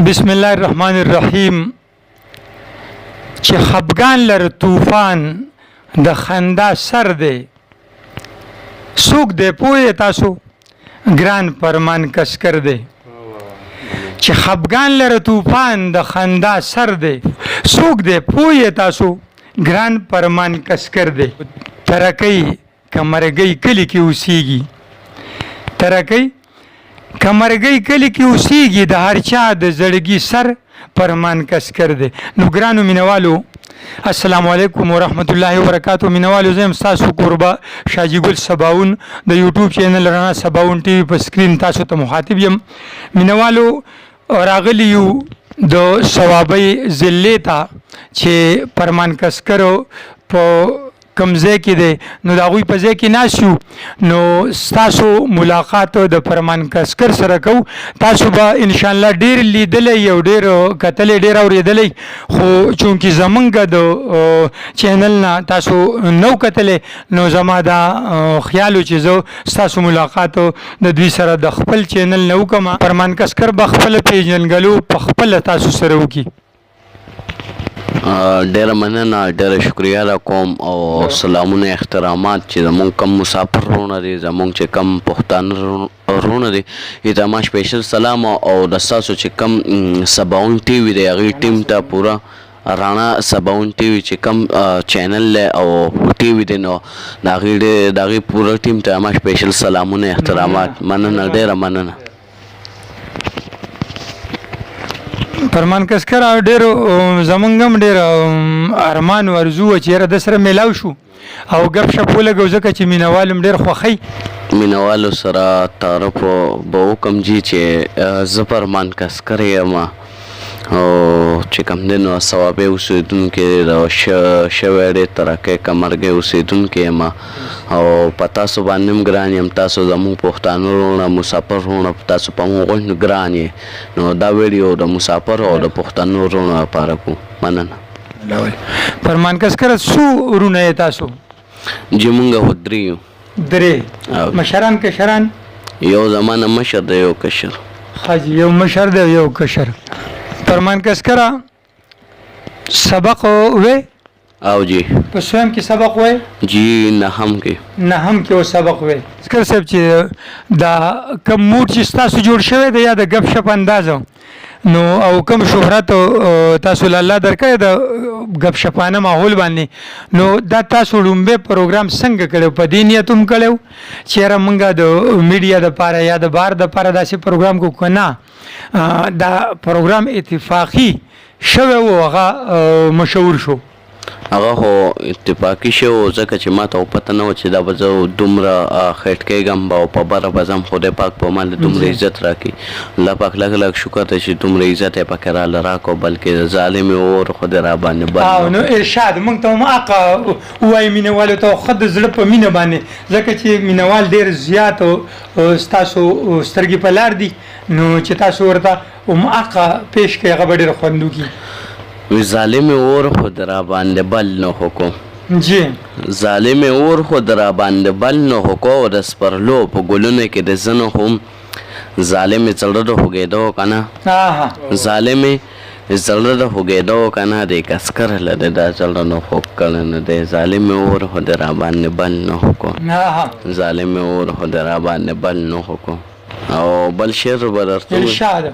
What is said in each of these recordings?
بسم الله الرحمن الرحیم. چې خفګان لر طوفان د خندا سر دی، څوک دی پوه تاسو ګران پرمان کسکر دی. چې خفګان لر طوفان د خندا سر دی، څوک دی پوه تاسو ګران پرمان کسکر دی. ترکۍ کمرګۍ کلی کې اوسېږي، ترکۍ کمرګۍ کلی کې اوسېږي، د هر چا د زړګي سر پرمان کسکر دی. نو ګرانو مینوالو السلام علیکم ورحمت الله وبرکاتو. مینوالو زه یم ستاسو کوربه شاجي ګل سباون د یوټیوب چینل رڼا سباون ټي وي په سکرین تاسو ته مخاطب یم. مینوالو راغلی یو د ثوابۍ ضلع ته چې پرمان کسکرو په کم ځای کې دی، نو د هغوی په ځای کې ناست یو. نو ستاسو ملاقات د پرمان کسکر سره کوو. تاسو به انشاءالله ډېر لیدلی او ډېر کتلی ډېر اورېدلی، خو چونکې زمونږ د چینل نه تاسو نو کتلی، نو زما دا خیال و چې زه ستاسو ملاقات د دوی سره د خپل چینل نه وکړم. پرمان کسکر به خپله پېژنګلو په خپله تاسو سره وکړي. ډیره مننه، ډیره شکریه را کوم او سلامونه احترامات چې زمونږ کم مسافر رونه دي، زمونږ چې کم پښتانه رونه دي، ایته ما سپیشل سلام او د ستاسو چې کم سباون ټي وي دی هغې ټیم ته پوره رانا سباون ټي وي چې کم چینل دی او ټي وي دی، نو د هغې پوره ټیم ته ما سپیشل سلامونه احترامات. مننه، ډیره مننه. پرمان کسکر ډېر زمونږ هم ډېر ارمان ورزو و چې یاره د سره میلاو شو او ګپ شپ ولګو، ځکه چې مینوال هم ډېر خوښوي. مینوالو سره تعارف به وکړم جي چې زه پرمان کسکر یم او چې کوم دی نو ثوابۍ اوسېدونکی د شوی ډېر ترکۍ کمرګۍ اوسېدونکی یم او په تاسو باندې هم ګران یم. تاسو زموږ پښتانه وروڼه مسافر وروڼه تاسو په موږ غونډ ګران یې، نو دا ویډیو د مسافر او د پښتنو وروڼو لپاره کوو. مننه. پرمان کسکر څو وروڼه یې تاسو؟ جی موږ خو درې یو. درې مشران کشران؟ یو زما نه مشر دی، یو کشر. ښه، یو مشر دی یو کشر. پرمان کسکره سبق وی؟ او جی په سویم کې سبق وی؟ جی نهم کې او سبق وی. کسکر صاحب چې دا کم موډ چې ستاسو جوړ شوی دی یا د گپ شپ اندازه نو او کم شهرت تاسو له الله درکړی د گپ شپانه ماحول باندې، نو دا تاسو لومبی پروګرام څنګه کړی؟ په دې نیت هم کړی چې یاره موږ د میډیا دپاره یا د بار دپاره داسې پروګرام کو که نه؟ دا پروګرام اتفاقي شوی و، هغه مشهور شو. هغه خو اتفاقي شو ځکه چې ما ته پته نه وه چې دا به زه دومره خټ کېږم او په بره به ځم. خدای پاک په ما دومره عزت راکړي. الله پاک لږ لږ شکر دی چې دومره عزت یې پکې راله راکړو، بلکې ظالم اور خدای را باندې بل. نو ارشاد موږ ته هم حقه ووایي مینهوالو ته، خو د زړه په مینه باندې، ځکه چې مینهوال ډېر زیات ستاسو سترګې په لار دي، نو چې تاسو ورته هم حقه پیش کړئ هغه به ډېر خوند وکړي. ظالم اور خود را باندې بل نه حکم جی ظالم اور خود را باندې بل نه حکم د سپرلو په ګلونو کې د زنو هم ظالم زړه د هوګېدو کنه ظالم زړه د هوګېدو کنه د کسکر لده دا زړه نه هوګ کړه نه دی. ظالم اور خود را باندې بل نه حکم ظالم اور خود را باندې بل نه حکم. او بل شعر بررته ارشاد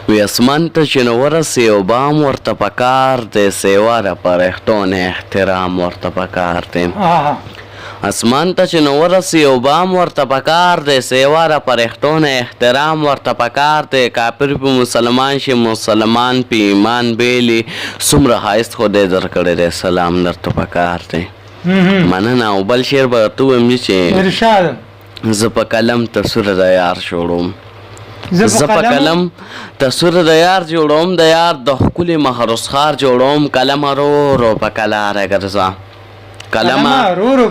وی اسمان ته چې نو ورسې او بام ورته پکار دی، سیواره پرښتونه احترام ورته پکار دی. اسمان ته چې نو ورسې او بام ورته پکار دی، سیواره پرښتونه احترام ورته پکار دی. کافر په مسلمان شي، مسلمان په ایمان بیلي، څومره ښایست خدای درکړی دی، سلام درته پکار دی. مننه. او بل شعر به ورته ووایم چې زه په قلم تصویر د یار جوړوم، زه په قلم تصویر د یار جوړوم، د یار د ښکلي مخ رسخار جوړوم. قلم رو رو په کلاره ګرځه، قلم رو رو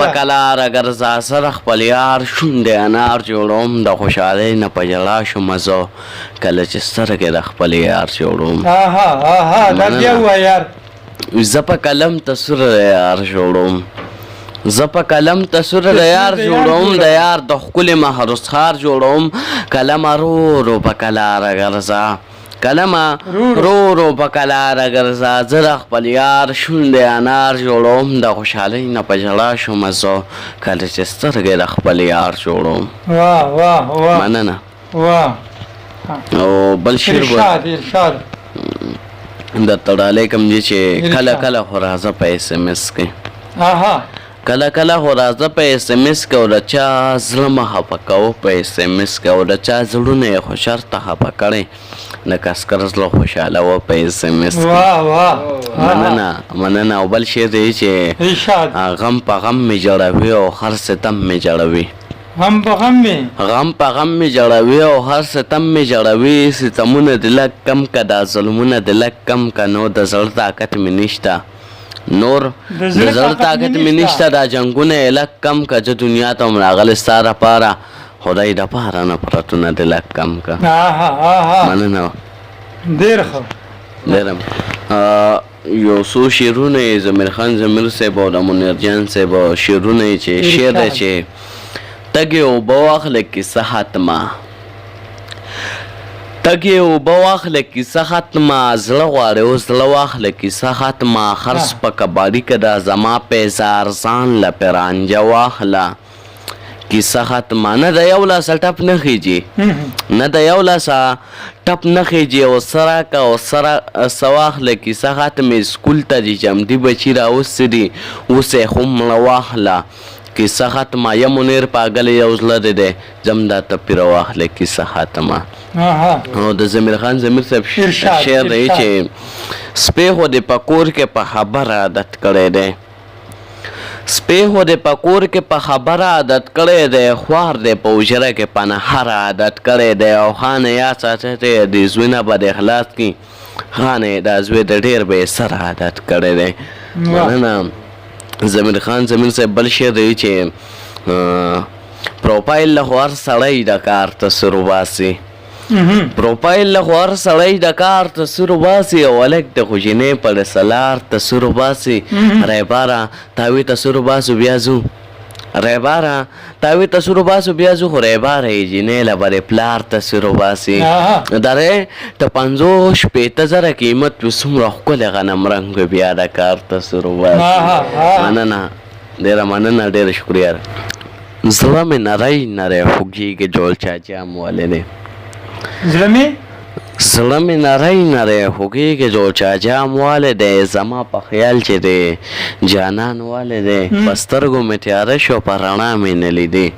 په کلاره ګرځه، سره خپل یار شونډې انار جوړوم. د خوشحالۍ نه په ژړا شومه زه کله چې سترګې د خپل یار جوړوم. زه په قلم تصویر د یار جوړوم، زه په قلم تصویر د یار جوړوم د یار د ښکلې محروسخار جوړوم قلمه رو رو په کلاره ګرځه قلمه رو رو په کلاره ګرځه زه د خپل یار شونډې انار جوړوم د خوشحالۍ نه په ژړا شومه زه کله چې سترګې د خپل یار جوړوم واه واه واه مننه واه او بل شعر ارشاد ارشاد درته ډالۍ کوم دی چې کله کله خو راځه په اس ام اس کې آها کله کله خو راځه په اس ام اس کې او د چا زړه مه خفه کوه په اس ام اس کې او د چا زړونه یې خو شرطه خفه کړی لکه عسکر زړه خوشحالوه په اس ام اس کې واه واه مننه مننه او بل شعر دی چې ارشاد غم په غم مې جړوي او هر ستم مې جړوي غم په غم مې غم په غم مې جړوي او هر ستم مې جړوي ستمونه د لږ کم که دا ظلمونه د لږ کم که نو د زړه طاقت مې نشته نور د زړه طاقت مې نشته دا جنګونه یې لږ کم که زه دنیا ته هم راغلی ستا دپاره خدای دپاره نفرتونه د لږ کم که مننه ډېر ښه ډېره یو څو شعرونه یې ضمیر خان ضمیر صاحب او د منیر جان صاحب شعرونه یې چې شعر دی چې تګې اوبه واخله کیسه ختمه تګې اوبه واخله کیسه ختمه زړه غواړي اوس زړه واخله کیسه ختمه خرڅ په کباړي که دا زما پیزار ځان له پرانجه واخله کیسه ختمه نه د یو لاسه ټپ نه خیجي نه د یو لاسه ټپ نه خیجي او سره که او سره څه واخله کیسه ختمې سکول ته دي جمدي بچي راوستي دي اوس یې خو مړه واخله کیسه ختمه یا منیر پاگل یو زړه دی ځم دا ته پیره واخله کیسه ختمه او د ضمیر خان ضمیر صاحب شعر دی چې سپی خو دې په کور کې په خبره عادت کړی دی سپی خو دې په کور کې په خبره عادت کړی دی خوار دې په حجره کې په نهره عادت کړی دی او خانه یا ساته دی د زوی نه به د اخلاص کي خانه دا زوی د ډېر به سره عادت کړی دی مننه ضمیر خان ضمیر صاحب بل شعر دی چې پروفایل له خو هر سړی د کار تصویر وباسي پروفایل له خو هر سړی د کار تصویر وباسي او هلک د خوجینې په ډسلار تصویر وباسي ریباره تاوی تصویر وباسو بیا ځو ریباره تاوی تصویر وباسو بیا ځو خو ریباره یې جینۍ له به د پلار تصویر وباسي درې د 50-60 زره قیمت وي څومره ښکلی غنم رنګ وي بیا د کار تصویر وباسي مننه ډېره مننه ډېره شکریه زړه مې نری نری خوږېږي جوړ چاچام والې دی زړه مې نری نری خوږېږي جوړ چاچام والې دی زما په خیال چې دی جانان والې دی په سترګو مې تیاره شو په رڼا مې نه لیدې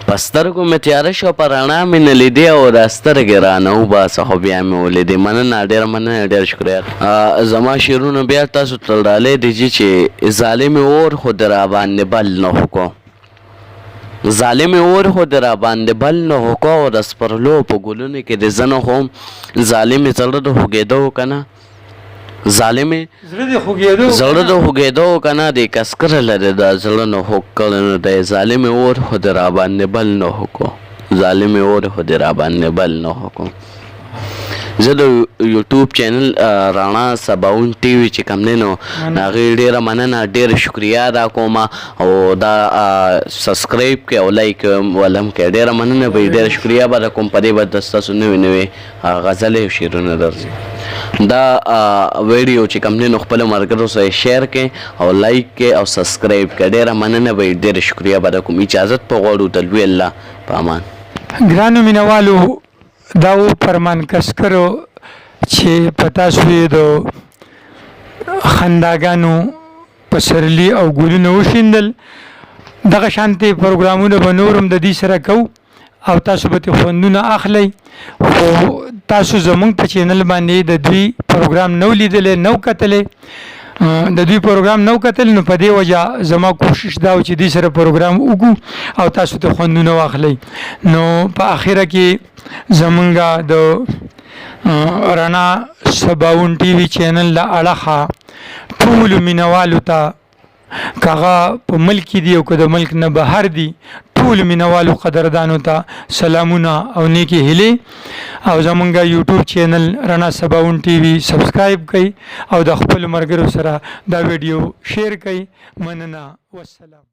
په سترګو مې تیاره شو په رڼا مې نه لیدې او دا سترګې رانه وباسه خو بیا مې ولیدې مننه ډېره مننه ډېره شکریه زما شعرونه بیا تاسو ته ډالۍ دي چې ظالم اور خو د راباندې بل نه وکړو ظالم اور خو د راباندې بل نه وکړو او د سپرلو په ګلونو کې د زه نه خو ظالمې زړه د خوږېدو که نه ظالمې زړه د خوږېدو که نه د کسکره لري دا زړه نه خوږ کړی نو دی ظالمې اور خو د راباندې بل نه وکړو ظالمې اور خو د راباندې بل نه وکړو زه د یوټیوب چینل رانا سباون ټي وي چې کوم دی نو هغې ډېره مننه ډېره شکریه ادا کوم او دا سبسکرایب کړئ او لایک ولهم کړئ ډېره مننه به ډېره شکریه به کوم په دې به ستاسو نوې نوې غزلې او شعرونه درځي دا ویډیو چې کوم دی نو خپلو ملګرو سره شیر کړئ او لایک کړئ او سبسکرایب کړئ ډېره مننه به ډېره شکریه به کوم اجازت په غواړو د لوی الله په امان ګرانو مینوالو دا و فرمان کسکرو چې په تاسو یې د خنداګانو پسرلي او ګلونه وشیندل دغه شانتې پروګرامونه به نور هم د دې سره کوو او تاسو به ترې خوندونه اخلئ خو تاسو زموږ په چینل باندې د دوی پروګرام نو لیدلی نو کتلی د دوی پروګرام نو کتل نو په دې وجه زما کوشش دا و چې دې سره پروګرام وکړو او تاسو ته خوندونه واخلئ نو په اخره کې زمونږ د رڼا سباون ټي وي چینل له اړخه ټولو مینوالو ته که هغه په ملک کې دي او که د ملک نه بهر دي ټول مینوالو قدردانو ته سلامونه او نیکی هیلې او زمونږ یوټیوب چینل رڼا سباوون ټي وي سبسکرایب کړئ او د خپل ملګرو سره دا ویډیو شیر کړئ. مننه. والسلام.